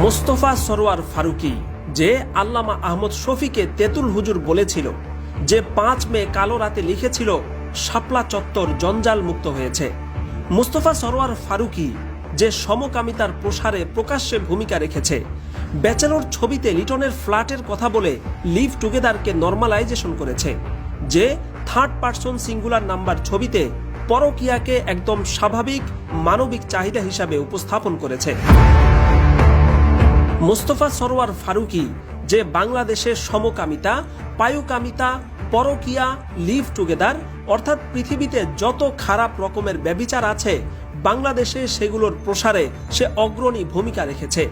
মোস্তফা সরোয়ার ফারুকী যে আল্লামা আহমদ শফীকে তেতুল হুজুর বলেছিল, যে 5 মে কালো রাতে লিখেছিল শাপলা চত্বর জঞ্জাল মুক্ত হয়েছে, মোস্তফা সরোয়ার ফারুকী যে সমকামিতার প্রসারে প্রকাশ্যে ভূমিকা রেখেছে, ব্যাচেলর ছবিতে লিটনের ফ্ল্যাটের কথা বলে লিভ টুগেদারকে নর্মালাইজেশন করেছে, যে 3rd পারসন সিঙ্গুলার নাম্বার ছবিতে পরকীয়াকে একদম স্বাভাবিক মানবিক চাহিদা হিসাবে উপস্থাপন করেছে, মোস্তফা সরোয়ার ফারুকী যে বাংলাদেশের সমকামিতা, পায়ুকামিতা, পরকীয়া, লিভ টুগেদার অর্থাৎ পৃথিবীতে যত খারাপ রকমের ব্যভিচার আছে বাংলাদেশে সেগুলোর প্রসারে সে অগ্রণী ভূমিকা রেখেছে,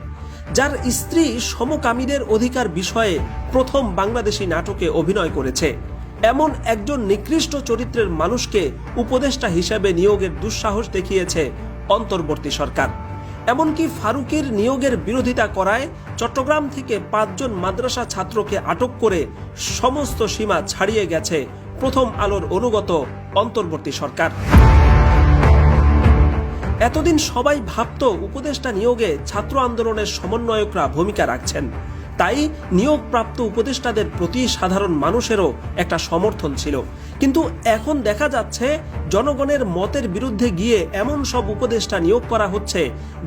যার স্ত্রী সমকামীদের অধিকার বিষয়ে প্রথম বাংলাদেশি নাটকে অভিনয় করেছে, এমন একজন নিকৃষ্ট চরিত্রের মানুষকে উপদেষ্টা হিসেবে নিয়োগের দুঃসাহস দেখিয়েছে অন্তর্বর্তী সরকার। এমনকি ফারুকীর নিয়োগের বিরোধিতা করায় চট্টগ্রাম থেকে 5 জন মাদ্রাসা ছাত্রকে আটক করে সমস্ত সীমা ছাড়িয়ে গেছে প্রথম আলোর অনুগত অন্তর্বর্তী সরকার। এতদিন সবাই ভাবত উপদেষ্টা নিয়োগে ছাত্র আন্দোলনের সমন্বয়করা ভূমিকা রাখছেন, তাই নিয়োগপ্রাপ্ত উপদেষ্টাদের প্রতি সাধারণ মানুষেরও একটা সমর্থন ছিল। কিন্তু এখন দেখা যাচ্ছে জনগণের মতের বিরুদ্ধে গিয়ে এমন সব উপদেষ্টা নিয়োগ করা হচ্ছে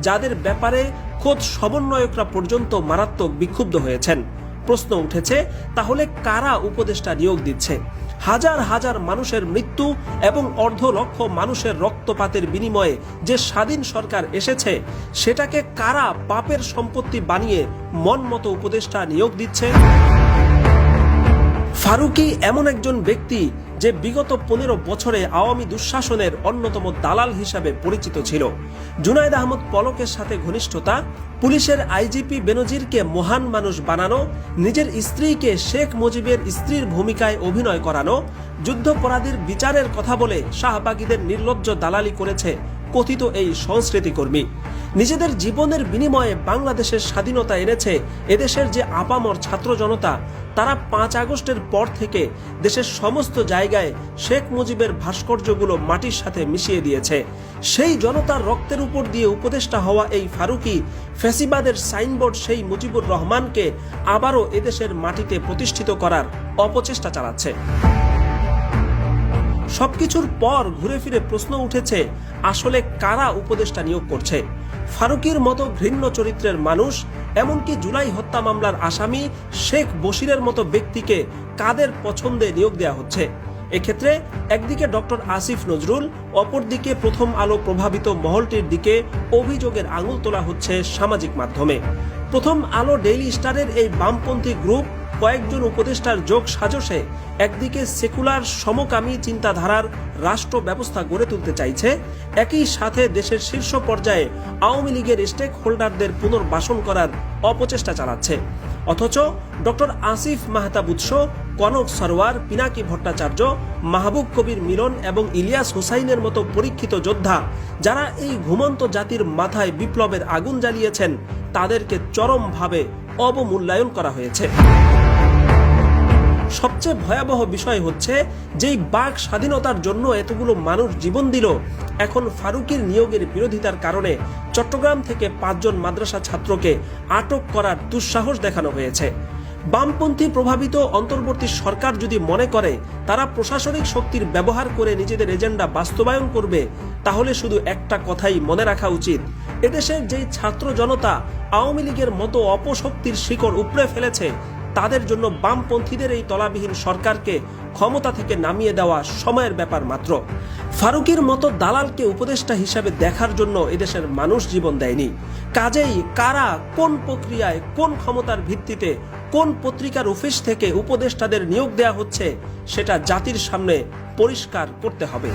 যাদের ব্যাপারে খোদ সমন্বয়করা পর্যন্ত মারাত্মক বিক্ষুব্ধ হয়েছেন। প্রশ্ন উঠেছে, তাহলে কারা উপদেষ্টা নিয়োগ দিচ্ছে? হাজার হাজার মানুষের মৃত্যু এবং 1.5 লক্ষ মানুষের রক্তপাতের বিনিময়ে যে স্বাধীন সরকার এসেছে সেটাকে কারা পাপের সম্পত্তি বানিয়ে মন মতো উপদেষ্টা নিয়োগ দিচ্ছে? ফারুকী এমন একজন ব্যক্তি যে বিগত 15 বছরে আওয়ামী দুঃশাসনের অন্যতম দালাল হিসাবে পরিচিত ছিল। জুনায়েদ আহমদ পলকের সাথে ঘনিষ্ঠতা, পুলিশের আইজিপি বেনজিরকে মহান মানুষ বানানো, নিজের স্ত্রীকে শেখ মুজিবের স্ত্রীর ভূমিকায় অভিনয় করানো, যুদ্ধাপরাধীর বিচারের কথা বলে শাহবাগীদের নির্লজ্জ দালালি করেছে কথিত এই সংস্কৃতিকর্মী। নিজেদের জীবনের বিনিময়ে বাংলাদেশের স্বাধীনতা এনেছে এদেশের যে আপামর ছাত্র জনতা, তারা 5 আগস্টের পর থেকে দেশের সমস্ত জায়গায় শেখ মুজিবের ভাস্কর্যগুলো মাটির সাথে মিশিয়ে দিয়েছে। সেই জনতার রক্তের উপর দিয়ে উপদেষ্টা হওয়া এই ফারুকী ফ্যাসিবাদের সাইনবোর্ড সেই মুজিবুর রহমানকে আবারও এদেশের মাটিতে প্রতিষ্ঠিত করার অপচেষ্টা চালাচ্ছে। সবকিছুর পর ঘুরে ফিরে প্রশ্ন উঠেছে, আসলে কারা উপদেষ্টা নিয়োগ করছে? ফারুকীর মতো ঘৃণ্য চরিত্রের মানুষ, এমনকি জুলাই হত্যা মামলার আসামি শেখ বশিরের মতো ব্যক্তিকে কাদের পছন্দে নিয়োগ দেওয়া হচ্ছে? এক্ষেত্রে একদিকে ডক্টর আসিফ নজরুল, অপরদিকে প্রথম আলো প্রভাবিত মহলটির দিকে অভিযোগের আঙুল তোলা হচ্ছে সামাজিক মাধ্যমে। প্রথম আলো ডেইলি স্টারের এই বামপন্থী গ্রুপ কয়েকজন উপদেষ্টার যোগ সাজসে একদিকে সেকুলার সমকামী চিন্তাধারার রাষ্ট্র ব্যবস্থা গড়ে তুলতে চাইছে, একই সাথে দেশের শীর্ষ পর্যায়ে আওয়ামী লীগের স্টেক হোল্ডারদের পুনর্বাসন করার অপচেষ্টা চালাচ্ছে। অথচ ডক্টর আসিফ মাহতাব উৎস, কনক সরোয়ার, পিনাকি ভট্টাচার্য, মাহবুব কবির মিলন এবং ইলিয়াস হুসাইনের মতো পরীক্ষিত যোদ্ধা যারা এই ঘুমন্ত জাতির মাথায় বিপ্লবের আগুন জ্বালিয়েছেন, তাদেরকে চরমভাবে অবমূল্যায়ন করা হয়েছে। সবচেয়ে ভয়াবহ বিষয় হচ্ছে, যেই বাক স্বাধীনতার জন্য এতগুলো মানুষ জীবন দিল, এখন ফারুকীর নিয়োগের বিরোধিতার কারণে চট্টগ্রাম থেকে 5 জন মাদ্রাসা ছাত্রকে আটক করার দুঃসাহস দেখানো হয়েছে। বামপন্থী প্রভাবিত অন্তর্বর্তী সরকার যদি মনে করে তারা প্রশাসনিক শক্তির ব্যবহার করে নিজেদের এজেন্ডা বাস্তবায়ন করবে, তাহলে শুধু একটা কথাই মনে রাখা উচিত, এদেশের যেই ছাত্র জনতা আওয়ামী লীগের মতো অপশক্তির শিকড় উপড়ে ফেলেছে, তাদের জন্য বামপন্থীদের এই তলাবিহীন সরকারকে ক্ষমতা থেকে নামিয়ে দেওয়া সময়ের ব্যাপার মাত্র। ফারুকীর মতো দালালকে উপদেষ্টা হিসাবে দেখার জন্য এদেশের মানুষ জীবন দেয়নি। কাজেই কারা, কোন প্রক্রিয়ায়, কোন ক্ষমতার ভিত্তিতে, কোন পত্রিকার অফিস থেকে উপদেষ্টাদের নিয়োগ দেওয়া হচ্ছে, সেটা জাতির সামনে পরিষ্কার করতে হবে।